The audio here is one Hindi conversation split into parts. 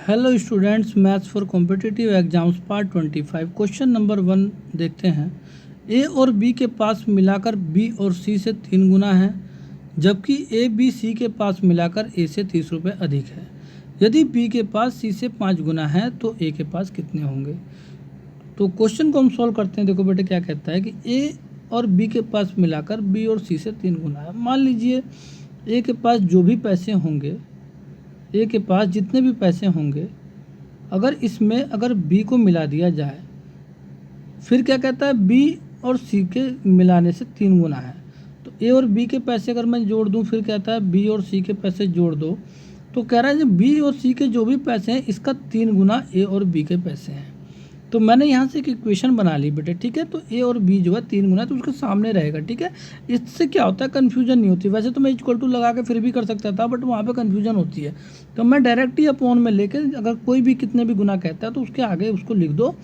Hello students, maths for competitive exams part 25 question number 1 देखते हैं। ए और बी के पास मिलाकर बी और सी से 3 गुना है, जबकि ए बी सी के पास मिलाकर ए से 30 रुपये अधिक है। यदि बी के पास सी से 5 गुना है तो ए के पास कितने होंगे। तो क्वेश्चन को हम सॉल्व करते हैं। देखो बेटे क्या कहता है कि ए और बी के पास मिलाकर बी और सी से 3 गुना है। मान लीजिए ए के पास जो भी पैसे होंगे, ए के पास जितने भी पैसे होंगे, अगर बी को मिला दिया जाए, फिर क्या कहता है बी और सी के मिलाने से 3 गुना है। तो ए और बी के पैसे अगर मैं जोड़ दूं, फिर कहता है बी और सी के पैसे जोड़ दो, तो कह रहा है कि बी और सी के जो भी पैसे हैं इसका 3 गुना ए और बी के पैसे हैं। तो मैंने यहाँ से एक इक्वेशन बना ली बेटे, ठीक है। तो ए और बी जो है 3 गुना, तो उसके सामने रहेगा, ठीक है। इससे क्या होता है, कन्फ्यूजन नहीं होती। वैसे तो मैं इक्वल टू लगा के फिर भी कर सकता था, बट वहाँ पे कन्फ्यूजन होती है। तो मैं डायरेक्ट ही अपॉन में लेके, अगर कोई भी कितने भी गुना कहता है तो उसके आगे उसको लिख दो।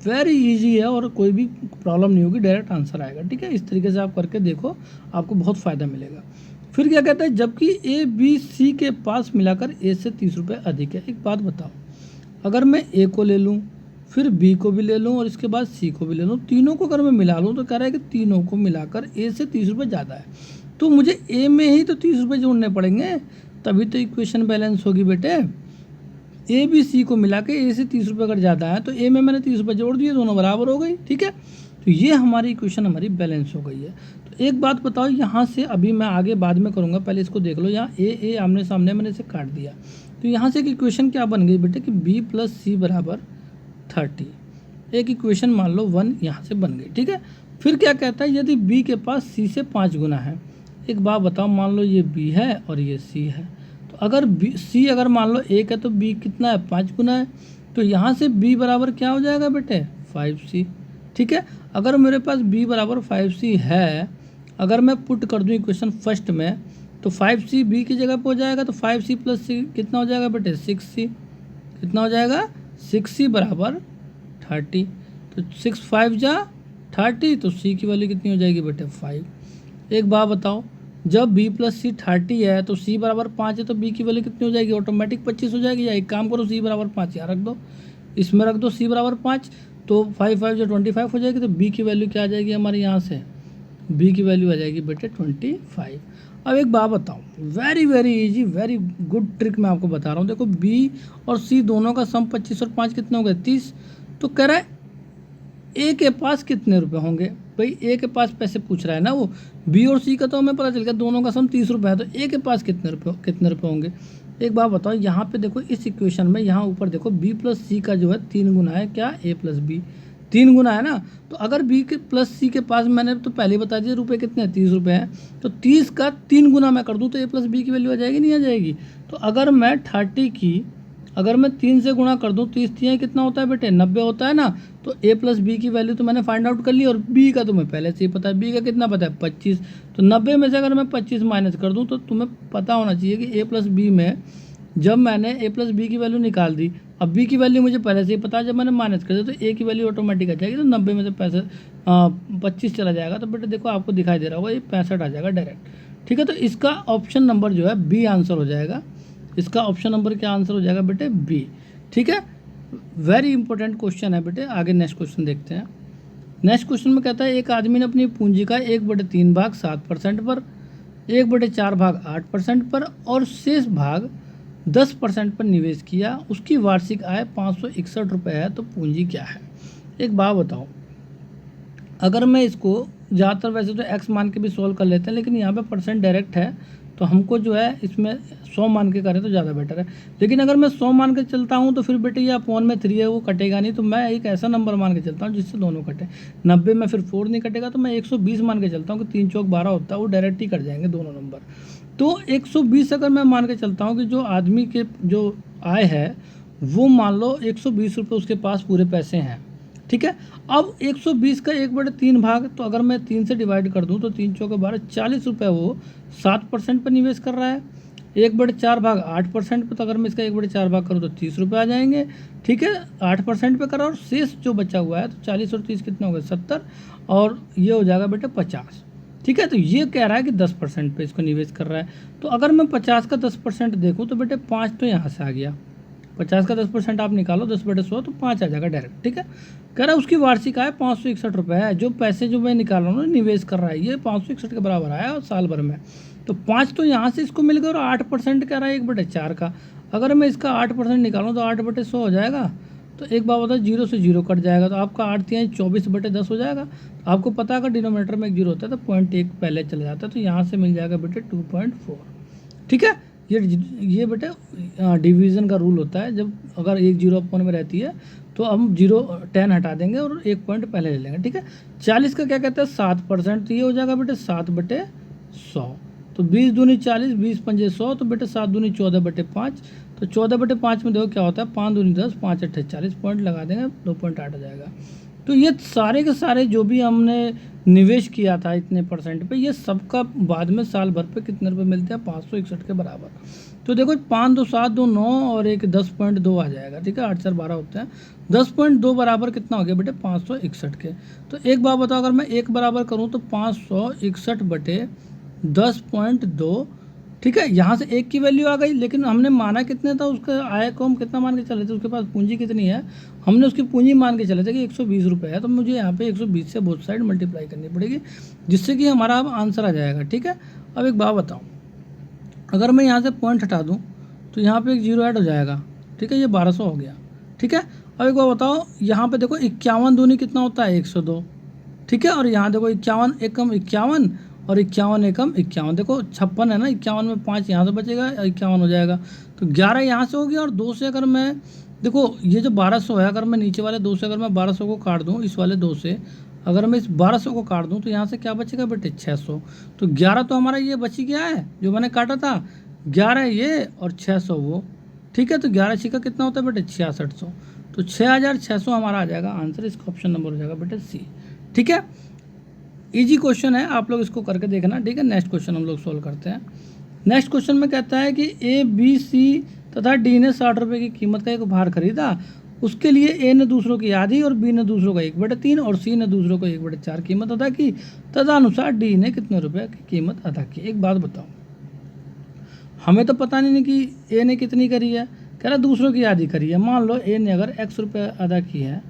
वेरी इजी है और कोई भी प्रॉब्लम नहीं होगी, डायरेक्ट आंसर आएगा, ठीक है। इस तरीके से आप करके देखो, आपको बहुत फ़ायदा मिलेगा। फिर क्या कहता है, जबकि ए बी सी के पास मिलाकर ए से 30 रुपये अधिक है। एक बात बताओ, अगर मैं ए को ले लूँ, फिर बी को भी ले लूँ और इसके बाद सी को भी ले लूँ, तीनों को अगर मैं मिला लूँ तो कह रहा है कि तीनों को मिलाकर ए से 30 रुपये ज़्यादा है। तो मुझे ए में ही तो 30 रुपये जोड़ने पड़ेंगे, तभी तो इक्वेशन बैलेंस होगी बेटे। ए बी सी को मिला के ए से 30 रुपये अगर ज़्यादा है तो ए में मैंने 30 रुपये जोड़ दिए, दोनों बराबर हो गई, ठीक है। तो ये हमारी इक्वेशन हमारी बैलेंस हो गई है। तो एक बात बताओ, यहाँ से अभी मैं आगे बाद में करूँगा, पहले इसको देख लो। यहाँ ए आमने सामने मैंने इसे काट दिया, तो यहाँ से एक इक्वेशन क्या बन गई बेटे कि बी प्लस सी बराबर 30। एक इक्वेशन मान लो 1 यहाँ से बन गई, ठीक है। फिर क्या कहता है, यदि बी के पास सी से 5 गुना है। एक बात बताओ, मान लो ये बी है और ये सी है, तो अगर सी अगर मान लो 1 है तो बी कितना है, 5 गुना है। तो यहाँ से बी बराबर क्या हो जाएगा बेटे, 5c, ठीक है। अगर मेरे पास बी बराबर 5c है, अगर मैं पुट कर दूँ इक्वेशन फर्स्ट में, तो 5c बी की जगह पर हो जाएगा, तो 5c प्लस सी कितना हो जाएगा बेटे, 6c। कितना हो जाएगा, 6c बराबर 30। तो 6 5 जा 30, तो सी की वैल्यू कितनी हो जाएगी बेटे, 5। एक बात बताओ, जब b प्लस सी 30 है तो c बराबर 5 है, तो b की वैल्यू कितनी हो जाएगी, ऑटोमेटिक 25 हो जाएगी। या एक काम करो, c बराबर 5 यहाँ रख दो, इसमें रख दो c बराबर 5, तो 5 5 जो 25 हो जाएगी। तो b की वैल्यू क्या आ जाएगी हमारे यहाँ से, b की वैल्यू आ जाएगी बेटे 25। अब एक बात बताओ, very very easy, very good trick मैं आपको बता रहा हूँ। देखो b और c दोनों का सम 25 और 5 कितने हो गए, 30। तो कह रहा है ए के पास कितने रुपए होंगे। भाई ए के पास पैसे पूछ रहा है ना वो, बी और सी का तो हमें पता चल गया, दोनों का सम 30 रुपये है, तो ए के पास कितने रुपए होंगे। एक बात बताओ, यहाँ पे देखो इस इक्वेशन में, यहाँ ऊपर देखो बी प्लस सी का जो है 3 गुना है, क्या, ए प्लस बी 3 गुना है ना। तो अगर बी के प्लस सी के पास, मैंने तो पहले बता दिया रुपये कितने हैं, 30 रुपये हैं, तो 30 का 3 गुना मैं कर दूँ तो ए प्लस बी की वैल्यू आ जाएगी, नहीं आ जाएगी। तो अगर मैं 30 की अगर मैं 3 से गुणा कर दूँ, 30 3 कितना होता है बेटे, 90 होता है ना। तो ए प्लस बी की वैल्यू तो मैंने फाइंड आउट कर ली, और बी का तुम्हें पहले से ही पता है, बी का कितना पता है, 25। तो 90 में से अगर मैं 25 माइनस कर दूँ, तो तुम्हें पता होना चाहिए कि ए प्लस बी में जब मैंने ए प्लस बी की वैल्यू निकाल दी, अब बी की वैल्यू मुझे पहले से ही पता है, जब मैंने माइनस कर दिया तो ए की वैल्यू ऑटोमेटिक आ जाएगी। तो 90 में से 25 चला जाएगा, तो बेटे देखो आपको दिखाई दे रहा होगा, ये 65 आ जाएगा डायरेक्ट, ठीक है। तो इसका ऑप्शन नंबर जो है बी आंसर हो जाएगा। इसका ऑप्शन नंबर क्या आंसर हो जाएगा बेटे, बी, ठीक है। वेरी इंपॉर्टेंट क्वेश्चन है बेटे। आगे नेक्स्ट क्वेश्चन देखते हैं। नेक्स्ट क्वेश्चन में कहता है, एक आदमी ने अपनी पूंजी का 1/3 भाग 7% पर, 1/4 भाग 8% पर और शेष भाग 10% पर निवेश किया। उसकी वार्षिक आय 561 रुपये है, तो पूंजी क्या है। एक बात बताओ, अगर मैं इसको ज़्यादातर वैसे तो एक्स मान के भी सोल्व कर लेते हैं, लेकिन यहाँ पे परसेंट डायरेक्ट है, तो हमको जो है इसमें 100 मान के करें तो ज़्यादा बेटर है। लेकिन अगर मैं 100 मान के चलता हूँ तो फिर बेटे ये अपॉन में 3 है, वो कटेगा नहीं। तो मैं एक ऐसा नंबर मान के चलता हूँ जिससे दोनों कटे। 90 में फिर 4 नहीं कटेगा, तो मैं 120 मान के चलता हूँ कि 3 चौक 12 होता है, वो डायरेक्ट ही कट जाएंगे दोनों नंबर। तो 120 अगर मैं मान के चलता हूँ कि जो आदमी के जो आय है वो मान लो 120 रुपये उसके पास पूरे पैसे हैं, ठीक है। अब 120 का 1/3 भाग, तो अगर मैं 3 से डिवाइड कर दूं तो 3 चौके 12, 40 रुपये वो 7% पर निवेश कर रहा है। 1/4 भाग 8% पर, तो अगर मैं इसका 1/4 भाग करूँ तो 30 रुपये आ जाएंगे, ठीक है। 8% पे करा, और शेष जो बचा हुआ है, तो 40 और 30 कितना हो गया, 70, और ये हो जाएगा बेटे 50, ठीक है। तो ये कह रहा है कि 10% पे इसको निवेश कर रहा है। तो अगर मैं 50 का 10% देखूँ तो बेटे 5 तो यहाँ से आ गया, 50 का 10% आप निकालो 10/100 तो 5 आ जाएगा डायरेक्ट। ठीक है, कह रहा है उसकी वार्षिक आय 561 रुपये है। जो पैसे जो मैं निकाल रहा हूँ निवेश कर रहा है ये 561 के बराबर आया और साल भर में। तो 5 तो यहाँ से इसको मिल गया और 8% कह रहा है 1/4 का। अगर मैं इसका 8% निकालूँ तो 8/100 हो जाएगा। तो एक बात बताओ, 0 से 0 कट जाएगा तो आपका 8×24/10 हो जाएगा। तो आपको पता है अगर डिनोमिनेटर में एक 0 होता है तो 0.1 पहले चले जाता है, तो यहाँ से मिल जाएगा बेटे 2.4। ठीक है, ये बेटे डिवीज़न का रूल होता है। जब अगर एक 0 अपॉन में रहती है तो हम 10 हटा देंगे और 1 पॉइंट पहले ले लेंगे। ठीक है, 40 का क्या कहते हैं 7%, तो ये हो जाएगा बेटे 7/100। तो 20 दूनी 40, 20 पंजे 100, तो बेटे 7 दूनी 14/5। तो 14/5 में देखो क्या होता है, 5 दूनी 10, 5 अट्ठे 40, पॉइंट लगा देंगे 2.8 आ जाएगा। तो ये सारे के सारे जो भी हमने निवेश किया था इतने % पे, ये सबका बाद में साल भर पे कितने रुपए मिलते हैं 561 के बराबर। तो देखो 5 2 7 2 9 और एक 10.2 आ जाएगा। ठीक है, 8 4 12 होते हैं, 10.2 बराबर कितना हो गया बेटे 561 के। तो एक बात बताओ, अगर मैं एक बराबर करूँ तो 561/10.2। ठीक है, यहाँ से एक की वैल्यू आ गई, लेकिन हमने माना कितने था उसका आय को, हम कितना मान के चले थे, उसके पास पूंजी कितनी है, हमने उसकी पूंजी मान के चले थे कि 120 रुपये है। तो मुझे यहाँ पे 120 से बोथ साइड मल्टीप्लाई करनी पड़ेगी, जिससे कि हमारा अब आंसर आ जाएगा। ठीक है, अब एक बात बताऊँ, अगर मैं यहाँ से पॉइंट हटा दूँ तो यहाँ पे एक 0 ऐड हो जाएगा। ठीक है, ये 1200 हो गया। ठीक है, अब एक बात बताओ, यहाँ पे देखो 51 दूनी कितना होता है 102। ठीक है, और यहाँ देखो 51 एकम 51 और 51 एकम 51, देखो 56 है ना, 51 में 5 यहाँ से बचेगा, 51 हो जाएगा। तो 11 यहाँ से हो गया, और 2 से अगर मैं देखो ये जो 1200 है, अगर मैं नीचे वाले 2 से अगर मैं 1200 को काट दूँ, इस वाले 2 से अगर मैं इस 1200 को काट दूँ तो यहाँ से क्या बचेगा बेटे 600। तो 11 तो हमारा ये बच ही गया है जो मैंने काटा था, 11 ये और 600 वो। ठीक है, तो 11 छिका कितना होता है बेटे 6600। तो 6600 हमारा आ जाएगा आंसर, इसका ऑप्शन नंबर हो जाएगा बेटे सी। ठीक है, इजी क्वेश्चन है, आप लोग इसको करके देखना। ठीक है, नेक्स्ट क्वेश्चन हम लोग सोल्व करते हैं। नेक्स्ट क्वेश्चन में कहता है कि ए बी सी तथा डी ने 60 रुपये की कीमत का एक उपहार खरीदा। उसके लिए ए ने दूसरों की आधी और बी ने दूसरों का 1/3 और सी ने दूसरों को 1/4 कीमत अदा की। तदनुसार डी ने कितने रुपए की कीमत अदा की। एक बात बताओ, हमें तो पता नहीं कि ए ने कितनी करी है, कह रहा दूसरों की आधी करी है। मान लो ए ने अगर x रुपये अदा की है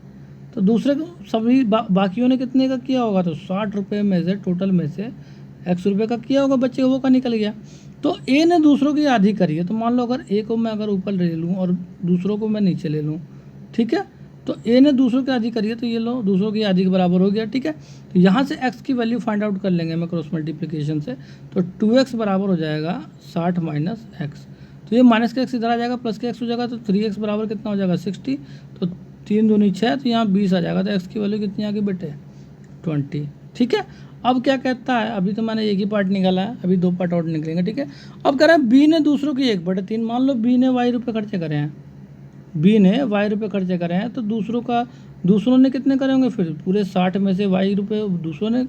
तो दूसरे सभी बाकियों ने कितने का किया होगा, तो 60 रुपये में से टोटल में से x रुपये का किया होगा, बच्चे वो का निकल गया। तो ए ने दूसरों की आधी करी है, तो मान लो अगर ए को मैं अगर ऊपर ले लूँ और दूसरों को मैं नीचे ले लूँ, ठीक है, तो ए ने दूसरों की आधी करी है, तो ये लो दूसरों की आधी के बराबर हो गया। ठीक है, तो यहाँ से x की वैल्यू फाइंड आउट कर लेंगे मैं क्रॉस मल्टीप्लिकेशन से। तो 2x बराबर हो जाएगा 60 माइनस x। तो ये माइनस का x इधर आ जाएगा, प्लस का x हो जाएगा, तो 3x बराबर कितना हो जाएगा 60। तो 3 दूनी 6, तो यहाँ 20 आ जाएगा। तो x की वैल्यू कितनी आ गई बेटे 20। ठीक है, अब क्या कहता है, अभी तो मैंने एक ही पार्ट निकाला है, अभी 2 पार्ट और निकलेंगे। ठीक है, अब कह रहा है बी ने दूसरों की 1/3, मान लो बी ने y रुपये खर्चे करे हैं, बी ने y रुपये खर्चे करे हैं, तो दूसरों ने कितने करे होंगे, फिर पूरे 60 में से y रुपये दूसरों ने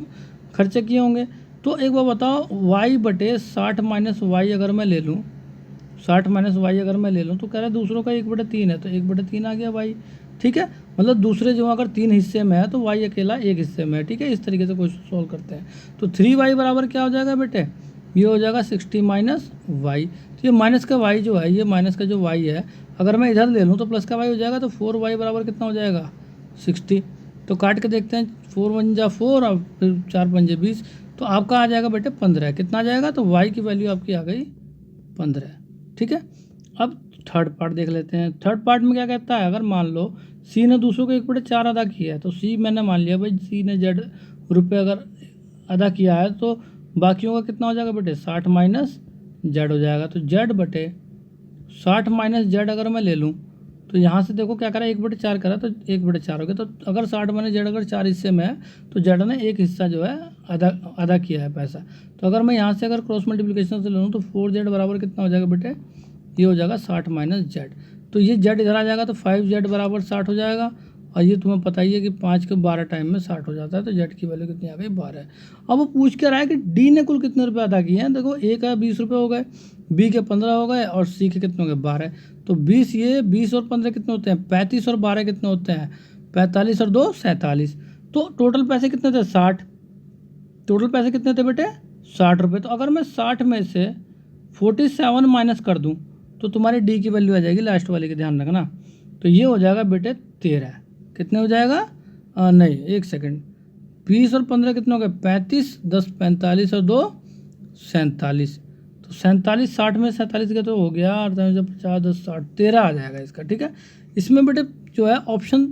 खर्चे किए होंगे। तो एक बार बताओ, y/60 माइनस वाई अगर मैं ले लूँ, 60 माइनस वाई अगर मैं ले लूँ, तो कह रहा है दूसरों का 1/3 है, तो 1/3 आ गया y। ठीक है, मतलब दूसरे जो अगर 3 हिस्से में है तो y अकेला 1 हिस्से में है। ठीक है, इस तरीके से क्वेश्चन सॉल्व करते हैं। तो 3y बराबर क्या हो जाएगा बेटे, ये हो जाएगा 60 माइनस वाई। तो ये माइनस का y जो है, ये माइनस का जो y है, अगर मैं इधर ले लूँ तो प्लस का y हो जाएगा। तो 4y बराबर कितना हो जाएगा 60। तो काट के देखते हैं, 4 1 जा 4 और फिर 4 पंजे 20, तो आपका आ जाएगा बेटे 15। कितना आ जाएगा, तो y की वैल्यू आपकी आ गई 15। ठीक है, अब थर्ड पार्ट देख लेते हैं। थर्ड पार्ट में क्या कहता है, अगर मान लो सी ने दूसरों को 1/4 अदा किया है, तो सी मैंने मान लिया भाई सी ने z रुपये अगर अदा किया है, तो बाकियों का कितना हो जाएगा बेटे 60 माइनस z हो जाएगा। तो z/60 माइनस z अगर मैं ले लूँ, तो यहाँ से देखो क्या करा, 1/4 करा, तो 1/4 हो गया। तो अगर 60 माइनस z अगर 4 हिस्से में है, तो z ने एक हिस्सा जो है अदा किया है पैसा। तो अगर मैं यहाँ से अगर क्रॉस मल्टीप्लिकेशन से ले लूँ, तो 4z बराबर कितना हो जाएगा बेटे, ये हो जाएगा 60 माइनस z। तो ये z इधर आ जाएगा, तो 5z बराबर 60 हो जाएगा। और ये तुम्हें पता ही है कि 5 के 12 टाइम में 60 हो जाता है। तो z की वैल्यू कितनी आ गई 12। अब वो पूछ के रहा है कि d ने कुल कितने रुपए अदा किए हैं। देखो a का 20 रुपये हो गए, b के 15 हो गए और c के कितने हो गए 12। तो 20 और 15 कितने होते हैं 35 और 12 कितने होते हैं 45 और 2 47। तो टोटल पैसे कितने थे 60। टोटल पैसे कितने थे बेटे 60 रुपये। तो अगर मैं 60 में से 47 माइनस कर दूं, तो तुम्हारी डी की वैल्यू आ जाएगी लास्ट वाले की, ध्यान रखना। तो ये हो जाएगा बेटे 13। कितने हो जाएगा? नहीं, 1 सेकेंड, 20 और 15 कितने हो गए? 35, 10 45 और 2 47। तो 47, 60 में 47 का तो हो गया 50, 10 60, 13 आ जाएगा इसका। ठीक है, इसमें बेटे जो है ऑप्शन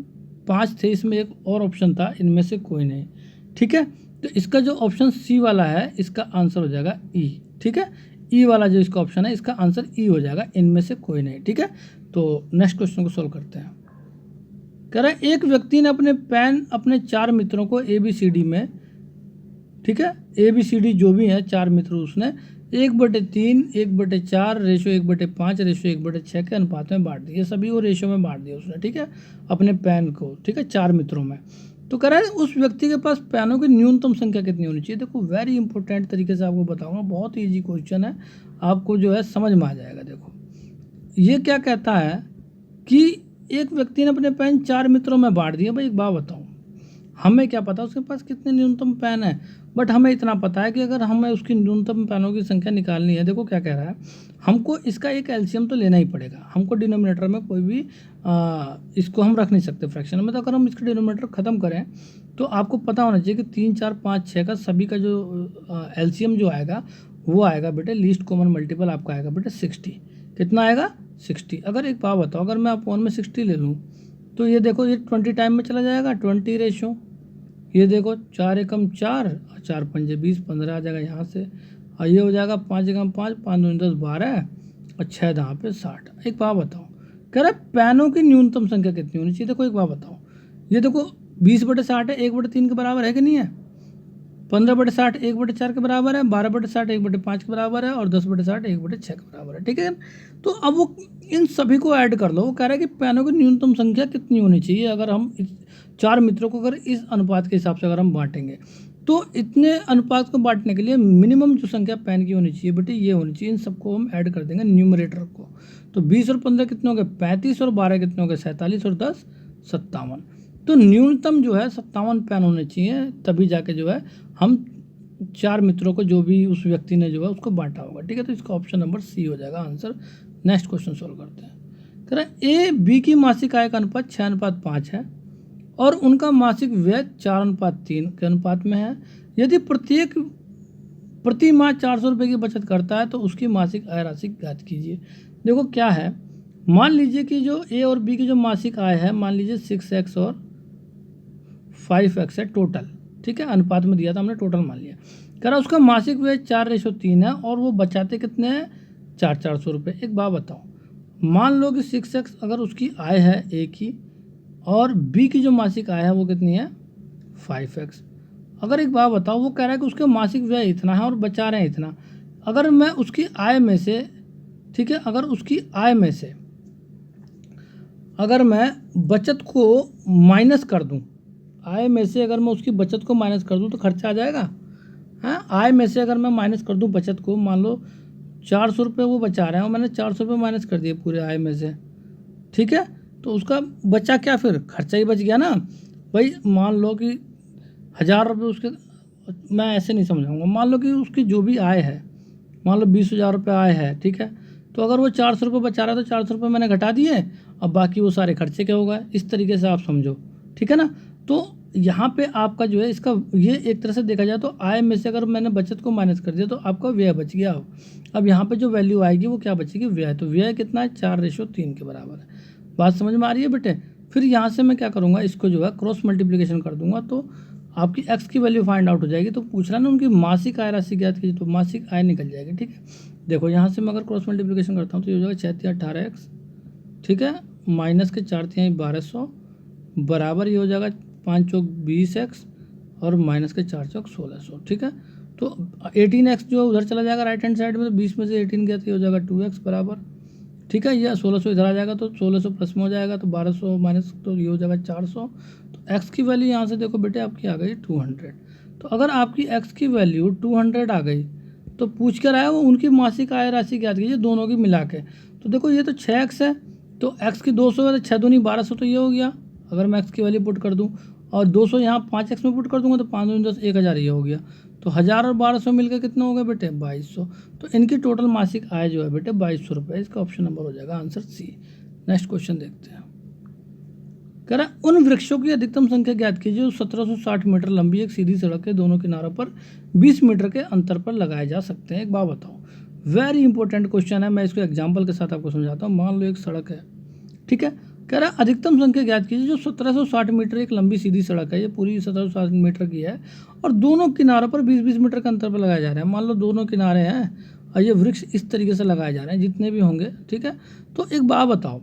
5 थे, इसमें एक और ऑप्शन था, इनमें से कोई नहीं। ठीक है, तो इसका जो ऑप्शन सी वाला है इसका आंसर हो जाएगा ई। ठीक है, ई वाला जो इसका ऑप्शन है इसका आंसर ई हो जाएगा, इनमें से कोई नहीं। ठीक है, तो नेक्स्ट क्वेश्चन को सोल्व करते हैं। कह रहा है एक व्यक्ति ने अपने पेन अपने 4 मित्रों को ABCD में, ठीक है, ABCD जो भी है 4 मित्र उसने 1/3, 1/4, रेशो 1/5, रेशो 1/6 के अनुपात में बांट दिए। सभी वो रेशो में बांट दिया उसने। ठीक है, अपने पेन को, ठीक है, 4 मित्रों में। तो कह रहा है उस व्यक्ति के पास पेनों की न्यूनतम संख्या कितनी होनी चाहिए। देखो वेरी इंपॉर्टेंट तरीके से आपको बताऊंगा, बहुत ईजी क्वेश्चन है, आपको जो है समझ में आ जाएगा। देखो ये क्या कहता है कि एक व्यक्ति ने अपने पेन 4 मित्रों में बांट दिए। भाई एक बात बताऊं, हमें क्या पता उसके पास कितने न्यूनतम पेन है, बट हमें इतना पता है कि अगर हमें उसकी न्यूनतम पेनों की संख्या निकालनी है, देखो क्या कह रहा है, हमको इसका एक एलसीएम तो लेना ही पड़ेगा। हमको डिनोमिनेटर में कोई भी इसको हम रख नहीं सकते फ्रैक्शन में। तो अगर हम इसका डिनोमिनेटर ख़त्म करें तो आपको पता होना चाहिए कि 3, 4, 5, 6 का सभी का जो एलसीएम जो आएगा वो आएगा बेटे, लीस्ट कॉमन मल्टीपल आपका आएगा बेटे 60। कितना आएगा? 60। अगर एक बात बताओ, अगर मैं अपॉन में 60 ले लूँ तो ये देखो ये 20 टाइम में चला जाएगा, 20 रेशो। ये देखो 4 एकम 4 और 4 पंजे 20, 15 आ जाएगा यहाँ से। और ये हो जाएगा 5 एकम 5, 5 दूनी 10, 12 और 6 यहाँ पे 60। एक बात बताओ, कह रहा है पेनों की न्यूनतम संख्या कितनी होनी चाहिए। देखो एक बात बताओ, ये देखो 20/60 है, 1/3 के बराबर है कि नहीं है? 15/60 1/4 के बराबर है, 12/60 1/5 के बराबर है और 10/60 1/6 के बराबर है। ठीक है, तो अब वो इन सभी को ऐड कर लो। वो कह रहा है कि पेनों की न्यूनतम संख्या कितनी होनी चाहिए अगर हम 4 मित्रों को अगर इस अनुपात के हिसाब से अगर हम बांटेंगे, तो इतने अनुपात को बांटने के लिए मिनिमम जो संख्या पेन की होनी चाहिए बेटे ये होनी चाहिए। इन सबको हम ऐड कर देंगे न्यूमरेटर को। तो 20 और 15 कितने हो गए? 35 और 12 कितने हो गए? 47 और 10 57। तो न्यूनतम जो है 57 पेन होने चाहिए, तभी जाके जो है हम 4 मित्रों को जो भी उस व्यक्ति ने जो है उसको बांटा होगा। ठीक है, तो इसका ऑप्शन नंबर सी हो जाएगा आंसर। नेक्स्ट क्वेश्चन सोल्व करते हैं। कह रहा है A-B की मासिक आय का अनुपात 6:5 है और उनका मासिक व्यय 4:3 के अनुपात में है। यदि प्रति माह 400 रुपये की बचत करता है तो उसकी मासिक आय राशि ज्ञात कीजिए। देखो क्या है, मान लीजिए कि जो A और B की जो मासिक आय है, मान लीजिए 6x और 5x है टोटल। ठीक है, अनुपात में दिया था हमने, टोटल मान लिया। कह रहा उसका मासिक व्यय 4:3 है और वो बचाते कितने हैं? 400 रुपये। एक बात बताओ, मान लो कि 6x अगर उसकी आय है A की और B की जो मासिक आय है वो कितनी है? 5x। अगर एक बात बताओ, वो कह रहा है कि उसका मासिक व्यय इतना है और बचा रहे हैं इतना। अगर मैं उसकी आय में से, ठीक है, अगर उसकी आय में से अगर मैं बचत को माइनस कर दूं, आय में से अगर मैं उसकी बचत को माइनस कर दूं तो खर्चा आ जाएगा। हाँ, आय में से अगर मैं माइनस कर दूं बचत को, मान लो 400 रुपये वो बचा रहे हैं और मैंने 400 रुपये माइनस कर दिए पूरे आय में से। ठीक है, तो उसका बचा क्या? फिर खर्चा ही बच गया ना भाई। मान लो कि 1000 रुपये उसके, मैं ऐसे नहीं समझाऊंगा, मान लो कि उसकी जो भी आय है, मान लो 20,000 रुपये आय है। ठीक है, तो अगर वो 400 रुपये बचा रहा है तो 400 रुपये मैंने घटा दिए, अब बाकी वो सारे खर्चे क्या हो गए। इस तरीके से आप समझो। ठीक है ना, तो यहाँ पे आपका जो है इसका ये एक तरह से देखा जाए तो आय में से अगर मैंने बचत को माइनस कर दिया तो आपका व्यय बच गया। अब यहाँ पे जो वैल्यू आएगी वो क्या बचेगी? व्यय। तो व्यय कितना है? 4:3 के बराबर है। बात समझ में आ रही है बेटे? फिर यहाँ से मैं क्या करूँगा, इसको जो है क्रॉस मल्टीप्लिकेशन कर दूंगा तो आपकी x की वैल्यू फाइंड आउट हो जाएगी। तो पूछ रहा ना उनकी मासिक आय राशि ज्ञात कीजिए, तो मासिक आय निकल जाएगी। ठीक है, देखो यहाँ से मैं अगर क्रॉस मल्टीप्लिकेशन करता हूँ तो ये हो जाएगा 6 18x, ठीक है, माइनस के 4 1200 बराबर ये हो जाएगा 5 चौक 20x और माइनस के 4 चौक 1600। ठीक है, तो 18x जो उधर चला जाएगा राइट हैंड साइड में, तो 20 में से 18 गया तो ये हो जाएगा 2x बराबर। ठीक है, ये 1600 इधर आ जाएगा तो 1600 प्लस में हो जाएगा तो 1200 माइनस, तो ये हो जाएगा 400। तो x की वैल्यू यहाँ से देखो बेटे आपकी आ गई 200। तो अगर आपकी x की वैल्यू 200 आ गई तो पूछ कर आया वो उनकी मासिक आय राशि ज्ञात कीजिए दोनों की मिला के। तो देखो ये तो 6x है, तो x की 200 है तो 6 दूनी 1200, तो ये हो गया अगर मैं x की वैल्यू पुट कर दूं। और 200 यहाँ 5x में पुट कर दूंगा तो 5 दूनी 10, 1000 ये हो गया। तो 1000 और 1200 मिलकर कितना हो गया बेटे 2200। तो इनकी टोटल मासिक आय जो है बेटे 2200 रुपये। इसका ऑप्शन नंबर हो जाएगा आंसर सी। नेक्स्ट क्वेश्चन देखते हैं। कह रहा है उन वृक्षों की अधिकतम संख्या ज्ञात कीजिए जो 1760 मीटर लंबी एक सीधी सड़क के दोनों किनारों पर 20 मीटर के अंतर पर लगाए जा सकते हैं। एक बात बताओ, वेरी इंपॉर्टेंट क्वेश्चन है, मैं इसको एग्जाम्पल के साथ आपको समझाता हूँ। मान लो एक सड़क है, ठीक है, कह रहा है अधिकतम संख्या ज्ञात कीजिए जो 1760 मीटर एक लंबी सीधी सड़क है, ये पूरी 1760 मीटर की है और दोनों किनारों पर 20-20 मीटर के अंतर पर लगाए जा रहे हैं। मान लो दोनों किनारे हैं और ये वृक्ष इस तरीके से लगाए जा रहे हैं जितने भी होंगे, ठीक है। तो एक बात बताओ,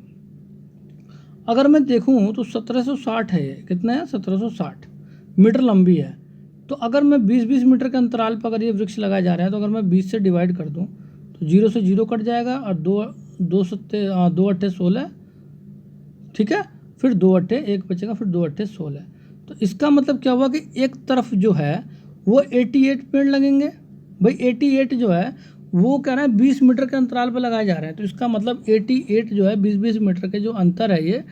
अगर मैं देखूं तो 1760 है, ये कितना है 1760 मीटर लंबी है। तो अगर मैं 20-20 मीटर के अंतराल पर अगर ये वृक्ष लगाए जा रहे हैं तो अगर मैं 20 से डिवाइड कर दूं तो 0 से 0 कट जाएगा और 2 अट्ठे 16, ठीक है, फिर 2 अट्ठे 1 बचेगा, फिर 2 अट्ठे 16। तो इसका मतलब क्या हुआ कि एक तरफ जो है वो 88 पेड़ लगेंगे। भाई 88 जो है वो कह रहा है 20 मीटर के अंतराल पर लगाए जा रहे हैं। तो इसका मतलब 88 जो है 20-20 मीटर के जो अंतर है ये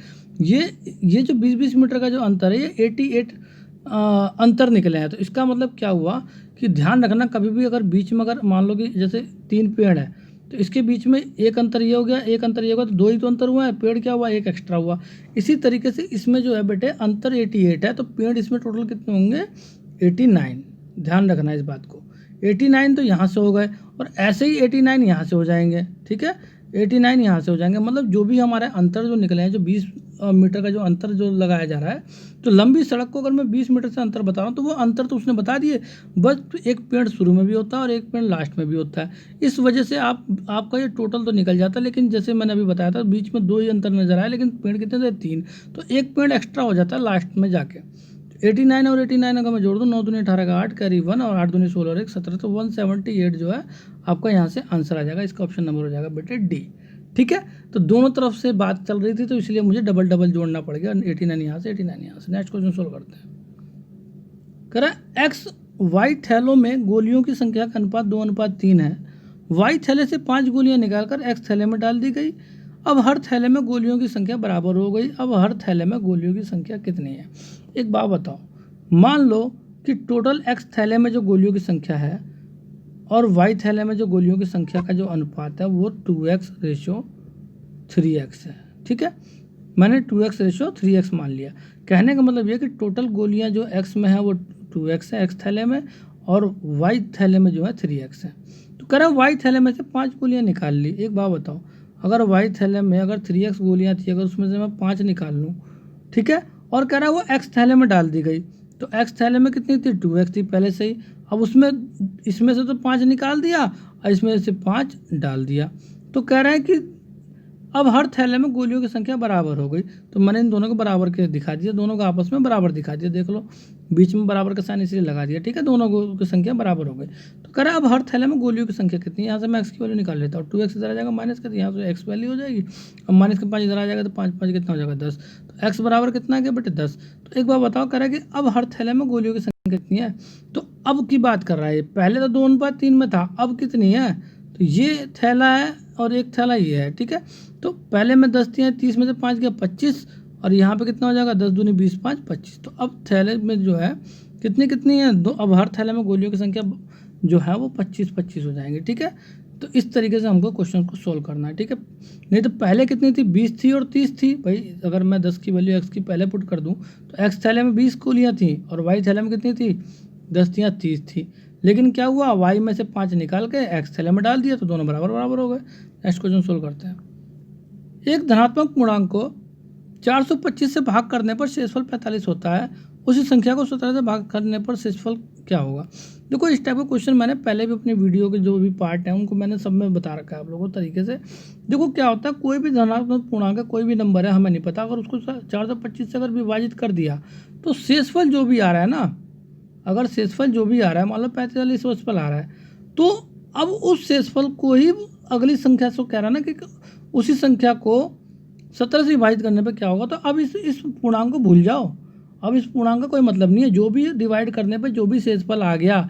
जो 20-20 मीटर का जो अंतर है ये 88 अंतर निकले हैं। तो इसका मतलब क्या हुआ कि ध्यान रखना, कभी भी अगर बीच में अगर मान लो कि जैसे 3 पेड़ है तो इसके बीच में एक अंतर ये हो गया, एक अंतर ये होगा, तो 2 ही तो अंतर हुआ है, पेड़ क्या हुआ, एक एक्स्ट्रा हुआ। इसी तरीके से इसमें जो है बेटे अंतर 88 है, तो पेड़ इसमें टोटल कितने होंगे 89। ध्यान रखना इस बात को, 89 तो यहाँ से हो गए और ऐसे ही 89 यहाँ से हो जाएंगे, ठीक है, 89 यहाँ से हो जाएंगे। मतलब जो भी हमारे अंतर जो निकले हैं, जो 20 मीटर का जो अंतर जो लगाया जा रहा है, तो लंबी सड़क को अगर मैं 20 मीटर से अंतर बता रहा हूँ तो वो अंतर तो उसने बता दिए, बस एक पेड़ शुरू में भी होता है और एक पेड़ लास्ट में भी होता है। इस वजह से आपका ये टोटल तो निकल जाता है, लेकिन जैसे मैंने अभी बताया था बीच में 2 ही अंतर नजर आए, लेकिन पेड़ कितने थे 3, तो एक पेड़ एक्स्ट्रा हो जाता है लास्ट में जाके। 89 और 89 अगर मैं जोड़ दूँ 9 दूनी 18 का 8 कैरी 1 और 8 दूनी 16 और 1 17, तो 178 जो है आपका यहाँ से आंसर आ जाएगा। इसका ऑप्शन नंबर हो जाएगा बेटे डी, ठीक है। तो दोनों तरफ से बात चल रही थी तो इसलिए मुझे डबल जोड़ना पड़ गया, 89 यहाँ से 89 यहाँ से। नेक्स्ट क्वेश्चन सोल्व करते हैं। कह रहा है एक्स वाई थैलों में गोलियों की संख्या का अनुपात 2:3 है। वाई थैले से 5 गोलियां निकालकर एक्स थैले में डाल दी गई। अब हर थैले में गोलियों की संख्या बराबर हो गई। अब हर थैले में गोलियों की संख्या कितनी है? एक बात बताओ, मान लो कि टोटल एक्स थैले में जो गोलियों की संख्या है और वाई थैले में जो गोलियों की संख्या का जो अनुपात है वो 2x रेशो 3x है, ठीक है। मैंने 2x रेशो 3x मान लिया। कहने का मतलब ये कि टोटल गोलियां जो x में है वो 2x है एक्स थैले में, और वाई थैले में जो है 3x है। तो कह रहा है वाई थैले में से 5 गोलियां निकाल ली। एक बात बताओ, अगर वाई थैले में अगर 3x गोलियां थी, अगर उसमें से मैं 5 निकाल लूँ, ठीक है, और कह रहा है वो एक्स थैले में डाल दी गई, तो एक्स थैले में कितनी थी 2x थी पहले से ही। अब उसमें इसमें से तो 5 निकाल दिया और इसमें से 5 डाल दिया। तो कह रहा है कि अब हर थैले में गोलियों की संख्या बराबर हो गई। तो मैंने इन दोनों को बराबर के दिखा दिया, दोनों को आपस में बराबर दिखा दिया। देख लो बीच में बराबर का साइन इसलिए लगा दिया, ठीक है, दोनों की संख्या बराबर हो गई। तो कह रहा है अब हर थैले में गोलियों की संख्या कितनी है? यहाँ से मैं एक्स की वैल्यू निकाल लेता हूँ। 2x इधर आ जाएगा माइनस का, यहाँ से एक्स वैल्यू हो जाएगी। अब माइनस का 5 इधर आ जाएगा तो 5 5 कितना हो जाएगा 10। तो एक्स बराबर कितना आ गया बेटे 10। तो एक बार बताओ, कह रहा है कि अब हर थैले में गोलियों की संख्या कितनी है? तो अब की बात कर रहा है, पहले तो 2:3 में था, अब कितनी है? तो ये थैला है और एक थैला ये है, ठीक है। तो पहले में 10 थी, 30 में से 5 गया 25, और यहाँ पे कितना हो जाएगा 10 दूनी 20 5 25। तो अब थैले में जो है कितनी है दो, अब हर थैले में गोलियों की संख्या जो है वो 25 हो जाएंगे, ठीक है। तो इस तरीके से हमको क्वेश्चन को सोल्व करना है, ठीक है। नहीं तो पहले कितनी थी 20 थी और 30 थी। भाई अगर मैं 10 की वैल्यू एक्स की पहले पुट कर दूँ तो एक्स थैले में 20 गोलियाँ थी और वाई थैले में कितनी थी 10 थी या 30 थी। लेकिन क्या हुआ, वाई में से 5 निकाल के एक्स थैले में डाल दिया तो दोनों बराबर हो गए। नेक्स्ट क्वेश्चन सोल्व करते हैं। एक धनात्मक पूर्णांक को 425 से भाग करने पर शेषफल 45 होता है, उसी संख्या को 17 से भाग करने पर शेषफल क्या होगा? देखो इस टाइप का क्वेश्चन मैंने पहले भी अपनी वीडियो के जो भी पार्ट हैं उनको मैंने सब में बता रखा है आप लोगों को तरीके से। देखो क्या होता है, कोई भी धनात्मक पूर्णांक है, कोई भी नंबर है, हमें नहीं पता, अगर उसको 425 से अगर विभाजित कर दिया तो शेषफल जो भी आ रहा है ना, अगर शेषफल जो भी आ रहा है, मान लो 45 शेषफल आ रहा है, तो अब उस शेषफल को ही अगली संख्या से कह रहा है ना कि उसी संख्या को 17 से विभाजित करने पे क्या होगा। तो अब इस पूर्णांक को भूल जाओ, अब इस पूर्णांक का कोई मतलब नहीं है। जो भी डिवाइड करने पे जो भी शेषफल आ गया,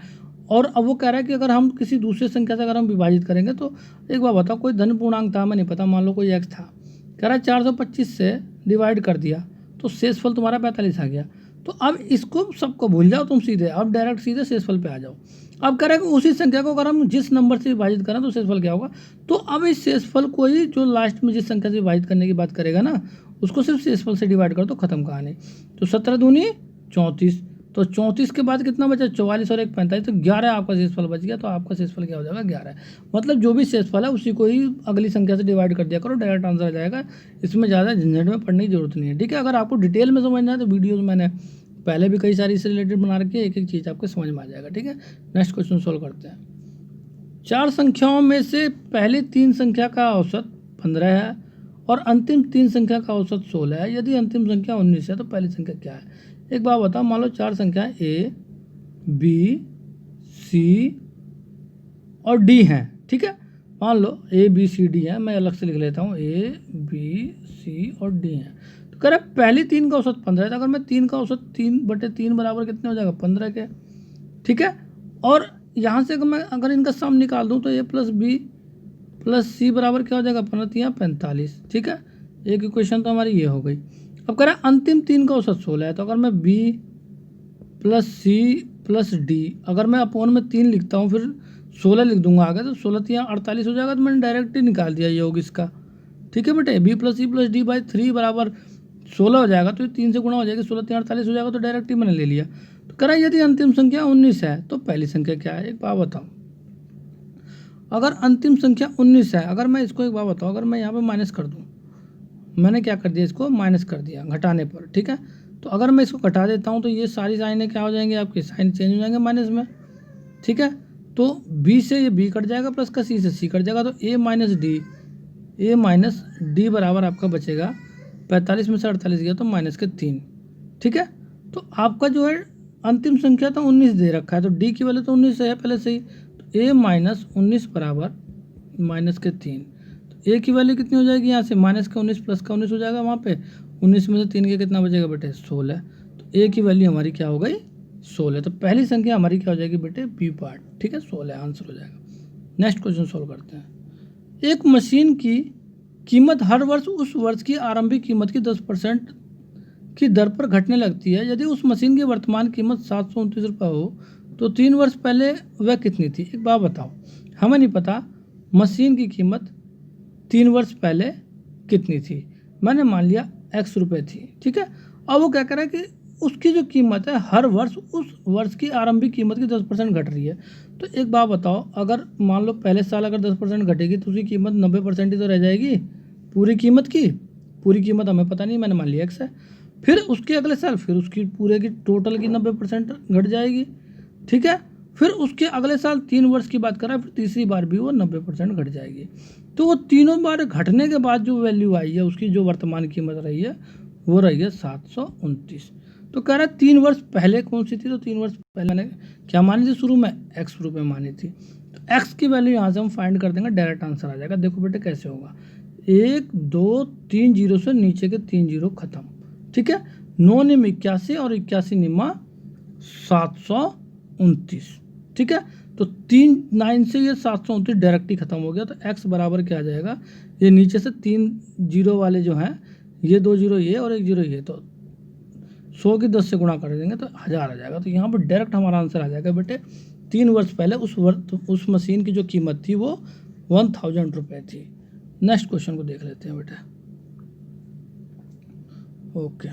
और अब वो कह रहा है कि अगर हम किसी दूसरे संख्या से अगर हम विभाजित करेंगे, तो एक बार बताओ, कोई धन पूर्णांक था, हमें नहीं पता, मान लो कोई एक्स था, कह रहा है 425 से डिवाइड कर दिया तो शेषफल तुम्हारा 45 आ गया। तो तो अब इसको सबको भूल जाओ तुम सीधे, अब डायरेक्ट सीधे शेषफल पे आ जाओ। अब कह रहा है कि उसी संख्या को अगर हम जिस नंबर से विभाजित करें तो शेषफल क्या होगा। तो अब इस शेषफल को ही जो लास्ट में जिस संख्या से विभाजित करने की बात करेगा ना, उसको सिर्फ शेषफल से डिवाइड कर दो, खत्म कहानी। तो 17 दूनी 34, तो 34 के बाद कितना बचा, 44 और 1 45, तो 11 आपका शेषफल बच गया। तो आपका शेषफल क्या हो जाएगा, 11। मतलब जो भी शेषफल है उसी को ही अगली संख्या से डिवाइड कर दिया करो, डायरेक्ट आंसर आ जाएगा। इसमें ज़्यादा झंझट में पढ़ने की जरूरत नहीं है, ठीक है। अगर आपको डिटेल में समझना है तो वीडियोज़ मैंने पहले भी कई सारी इससे रिलेटेड बना रखी है, एक एक चीज़ आपको समझ में आ जाएगा, ठीक है। नेक्स्ट क्वेश्चन सोल्व करते हैं। 4 संख्याओं में से पहली 3 संख्या का औसत 15 है और अंतिम 3 संख्या का औसत 16 है। यदि अंतिम संख्या 19 है तो पहली संख्या क्या है। एक बात बताओ, मान लो 4 संख्याएं A, B, C और D हैं, ठीक है। मान लो A, B, C, D है, मैं अलग से लिख लेता हूँ, A, B, C और D हैं। तो कह रहा है पहली 3 का औसत 15 है, तो अगर मैं 3 का औसत 3/3 बराबर कितने हो जाएगा, 15 के, ठीक है। और यहाँ से मैं अगर इनका सम निकाल दूँ तो A + B + C बराबर क्या हो जाएगा, 15 × 45, ठीक है। एक इक्वेशन तो हमारी ये हो गई। अब कह रहा है अंतिम 3 का औसत 16 है, तो अगर मैं B + C + D, अगर मैं अपॉन में 3 लिखता हूँ फिर 16 लिख दूंगा आगे, तो 16 × 48 हो जाएगा। तो मैंने डायरेक्ट ही निकाल दिया योग इसका, ठीक है बेटे। B + C + D/3 बराबर 16 हो जाएगा, तो ये 3 से गुणा हो जाएगी, 16 × 48 हो जाएगा, तो डायरेक्ट ही मैंने ले लिया। तो कह रहा है यदि अंतिम संख्या 19 है तो पहली संख्या क्या है। एक बात बताओ, अगर अंतिम संख्या 19 है, अगर मैं इसको एक बात बताओ, अगर मैं यहाँ पे माइनस कर दूँ, मैंने क्या कर दिया, इसको माइनस कर दिया घटाने पर, ठीक है। तो अगर मैं इसको घटा देता हूँ तो ये सारी साइनें क्या हो जाएंगी, आपकी साइन चेंज हो जाएंगे माइनस में, ठीक है। तो B से ये B कट जाएगा, प्लस का C से C कट जाएगा, तो A - D बराबर आपका बचेगा 45 में से 48 गया तो -3, ठीक है। तो आपका जो है अंतिम संख्या तो 19 दे रखा है, तो D की वैल्यू तो 19 है पहले से ही, तो A - 19 बराबर -3। तो A की वैल्यू कितनी हो जाएगी, यहाँ से -19 प्लस का 19 हो जाएगा, वहाँ पे 19 में से 3 के कितना बचेगा बेटे, 16। तो A की वैल्यू हमारी क्या हो गई, 16। तो पहली संख्या हमारी क्या हो जाएगी बेटे, B पार्ट, ठीक है, 16 आंसर हो जाएगा। नेक्स्ट क्वेश्चन सोल्व करते हैं। एक मशीन की कीमत हर वर्ष उस वर्ष की आरंभिक कीमत की 10% की दर पर घटने लगती है। यदि उस मशीन की वर्तमान कीमत 729 रुपये हो तो 3 वर्ष पहले वह कितनी थी। एक बात बताओ, हमें नहीं पता मशीन की कीमत 3 वर्ष पहले कितनी थी, मैंने मान लिया X रुपये थी, ठीक है। अब वो क्या कर रहा है कि उसकी जो कीमत है हर वर्ष उस वर्ष की आरंभिक कीमत की 10% घट रही है। तो एक बात बताओ, अगर मान लो पहले साल अगर 10% घटेगी तो उसकी कीमत 90% ही तो रह जाएगी पूरी कीमत की। पूरी कीमत हमें पता नहीं, मैंने मान लिया X है। फिर उसके अगले साल फिर उसकी पूरे की टोटल की 90% घट जाएगी, ठीक है। फिर उसके अगले साल 3 वर्ष की बात करें, फिर तीसरी बार भी वो 90% घट जाएगी। तो वो तीनों बार घटने के बाद जो वैल्यू आई है उसकी जो वर्तमान कीमत रही है वो रही है 729। तो कह रहा है 3 वर्ष पहले कौन सी थी, तो 3 वर्ष पहले मैंने क्या मानी थी शुरू में, X रुपये मानी थी। तो X की वैल्यू यहाँ से हम फाइंड कर देंगे, डायरेक्ट आंसर आ जाएगा। देखो बेटे कैसे होगा, 1 2 3 जीरो से नीचे के 3 जीरो खत्म, ठीक है। 9 निम 81 और 81 निमा 729, ठीक है। तो 3 9 से ये 729 डायरेक्ट ही खत्म हो गया। तो X बराबर क्या आ जाएगा, ये नीचे से 3 जीरो वाले जो हैं, ये 2 जीरो ये और 1 जीरो ये, तो 100 की 10 से गुणा कर देंगे तो 1000 आ जाएगा। तो यहाँ पर डायरेक्ट हमारा आंसर आ जाएगा बेटे। 3 वर्ष पहले उस मशीन की जो कीमत थी वो 1000 रुपये थी। नेक्स्ट क्वेश्चन को देख लेते हैं बेटे। ओके।